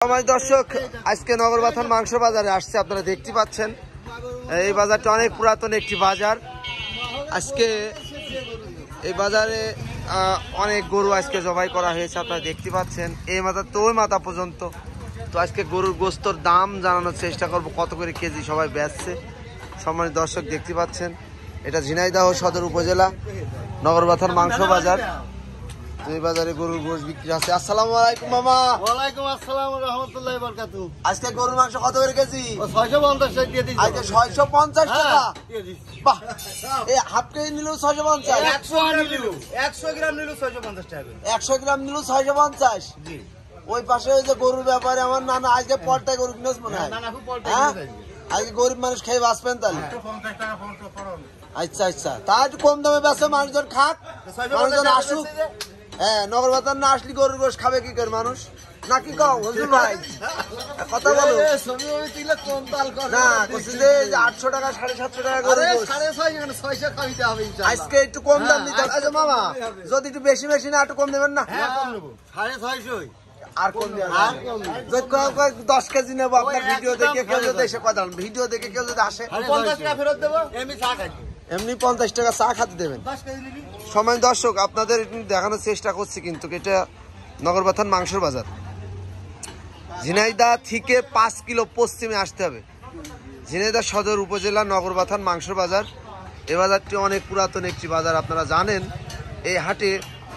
আমার দর্শক আজকে নগরবাথান মাংস বাজারে আসছে, আপনারা দেখতে পাচ্ছেন। এই বাজারটা অনেক পুরাতন একটি বাজার। আজকে এই বাজারে অনেক গরু আজকে জবাই করা হয়েছে, আপনারা দেখতে পাচ্ছেন। এই মাথা তো ওই মাথা পর্যন্ত। তো আজকে গরুর গোস্তর দাম জানানোর চেষ্টা করব, কত করে কেজি সবাই বেচছে। সম্মানিত দর্শক দেখতে পাচ্ছেন, এটা ঝিনাইদহ সদর উপজেলা নগরবাথান মাংস বাজার। এই বাজারে গরুর গোশ বিক্রি আছে। আসসালামু আলাইকুম মামা। ওয়ালাইকুম আসসালাম ওয়া রাহমাতুল্লাহি ওয়া বারাকাতুহু। আজকে গরুর মাংস কত করে কেজি? 650 টাকা দিয়ে দিছি। আজকে 650 টাকা দিয়ে দিছি। বাহ, এই হাফ কেজি নিলেও 650, 100 গ্রাম নিলো 650 টাকা। 100 গ্রাম নিলেও 650। জি। ওই পাশে ওই যে গরুর ব্যাপারে আমার নানা আজকে পলটায় গরু কিনেছ মনে হয়। না খুব পল্টা হ্যাঁ? দিয়ে দিছি। আজকে গরিব মানুষ খেয়ে বাঁচবেন তাহলে। 50 টাকা ফোনটা পড়ুন। আচ্ছা আচ্ছা, তা একটু কম দামে বেচে মানুষজন খাক, মানুষজন আসুক। হ্যাঁ, নগরবাজার না আসলে গরুর গোশ খাবে কি করে মানুষ, নাকি কও হুজুর ভাই? কথা বলো ছবি তুইলে কোন তাল কর না, কইছি যে 800 টাকা 750 টাকা গরুর গোশ। 650 এখানে 600 খাইতে হবে ইনশাআল্লাহ। আজকে একটু কম দাম দিতে হবে। আচ্ছা মামা, যদি একটু বেশি বেশি না একটু কম দেবেন না? হ্যাঁ কম নেব। 650 আর কম দেবেন আর কম নেব। যদি 10 কেজি নেবো, আপনার ভিডিও দেখে কেউ যদি এসে কথা বলেন, ভিডিও দেখে কেউ যদি আসে 50 টাকা ফেরত দেব। এমনি চা খাই। এমনি 50 টাকা চা খাতে দেবেন। 10 কেজি নিবি। সময় দর্শক আপনাদের একটু দেখানোর চেষ্টা করছি, কিন্তু এটা নগরবাথান মাংসের বাজার। ঝিনাইদহ থেকে 5 কিলো পশ্চিমে আসতে হবে। ঝিনাইদহ সদর উপজেলা নগরবাথান মাংসের বাজার। এই বাজারটি অনেক পুরাতন একটি বাজার, আপনারা জানেন। এই হাটে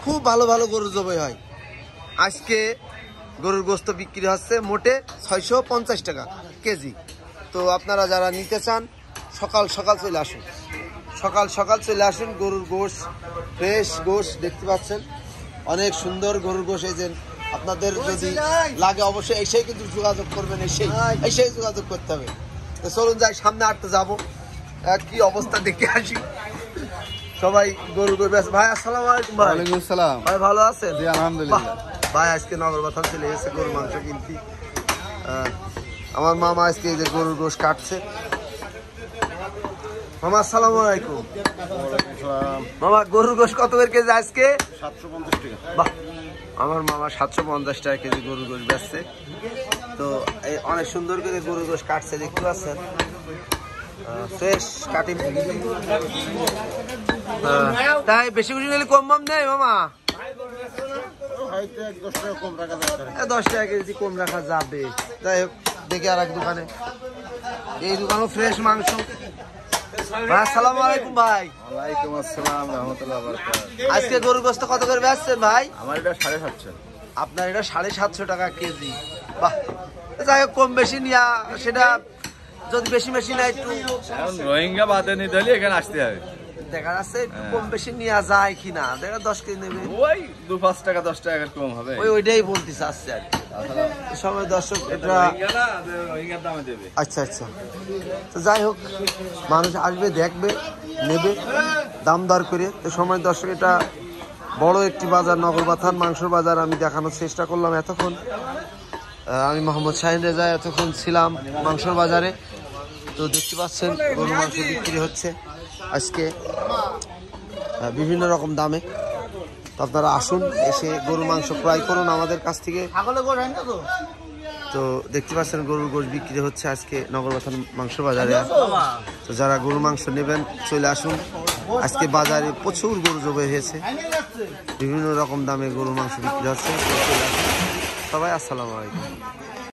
খুব ভালো ভালো গরু জবাই হয়। আজকে গরুর গোস্ত বিক্রি হচ্ছে মোটে 650 টাকা কেজি। তো আপনারা যারা নিতে চান সকাল সকাল চলে আসুন, সকাল সকাল চলে আসুন। গরুর গোশ, ফ্রেশ গোশ দেখতে পাচ্ছেন, অনেক সুন্দর গরুর গোশ। এই যে আপনাদের যদি লাগে অবশ্যই এসেই কিন্তু যোগাযোগ করবেন, এসেই যোগাযোগ করতে হবে। তো চলুন যাই, সামনে আটতে যাবো, কি অবস্থা দেখে আসি। সবাই গরুর গোশ বেশ। ভাই আসসালামু আলাইকুম। ভাই ওয়ালাইকুম আসসালাম। ভাই ভালো আছেন? জি আলহামদুলিল্লাহ। ভাই আজকে নগরবাথান চলে এসেছে গরুর মাংস কিনতে। আমার মামা আজকে এই যে গরুর গোশ কাটছে। মামা আসসালামু আলাইকুম। মামা গরুর গোশ কত করে কেজি আজকে? 750 টাকা। বাহ, আমার মামা 750 টাকা কেজি গরুর গোশ বেচছে। তো এই অনেক সুন্দর করে গরুর গোশ কাটছে, দেখতে পাচ্ছেন। Fresh cutting. তাই বেশি বেশি নিলে কম দাম নেই মামা? 10 টাকা কেজি কম রাখা যাবে। যাই হোক, দেখি আর এক দোকানে। এই দোকানও ফ্রেশ মাংস। ভাই আসসালামু আলাইকুম। ভাই ওয়ালাইকুম আসসালাম রাহমাতুল্লাহি ওয়া বারাকাতুহু। আজকে গরুর গোশত কত করে বেচছেন ভাই? আমার এটা 750। আপনার এটা 750 টাকা কেজি। বাহ, যাই হোক কম বেশি নিয়া, সেটা যদি বেশি বেশি না একটু এখন রোহিঙ্গা বাদে নিতে হলে এখানে আসতে হবে। দেখা যাচ্ছে একটু কম বেশি নেওয়া যায় কিনা। দেখা 10 কেজি নেবে, ওই 2-5 টাকা 10 টাকা কম হবে। ওইটাই বলতে চাচ্ছে আর কি। সবাই দর্শক এটা রোহিঙ্গা না, রোহিঙ্গার দামে দেবে। আচ্ছা আচ্ছা। তো যাই হোক, মানুষ আসবে, দেখবে, নেবে দাম দর করে। তো সময় দর্শক এটা বড় একটি বাজার, নগরবাথান মাংসের বাজার। আমি দেখানোর চেষ্টা করলাম এতক্ষণ। আমি মোহাম্মদ শাহিন রেজা এতক্ষণ ছিলাম মাংসের বাজারে। তো দেখতে পাচ্ছেন গরুর মাংস বিক্রি হচ্ছে আজকে বিভিন্ন রকম দামে। তো আপনারা আসুন, এসে গরুর মাংস ক্রয় করুন আমাদের কাছ থেকে। তো দেখতে পাচ্ছেন গরুর গোশ বিক্রি হচ্ছে আজকে নগরবাথান মাংস বাজারে। তো যারা গরুর মাংস নেবেন চলে আসুন। আজকে বাজারে প্রচুর গরু জবাই হয়েছে, বিভিন্ন রকম দামে গরুর মাংস বিক্রি হচ্ছে। সবাই আসসালামু আলাইকুম।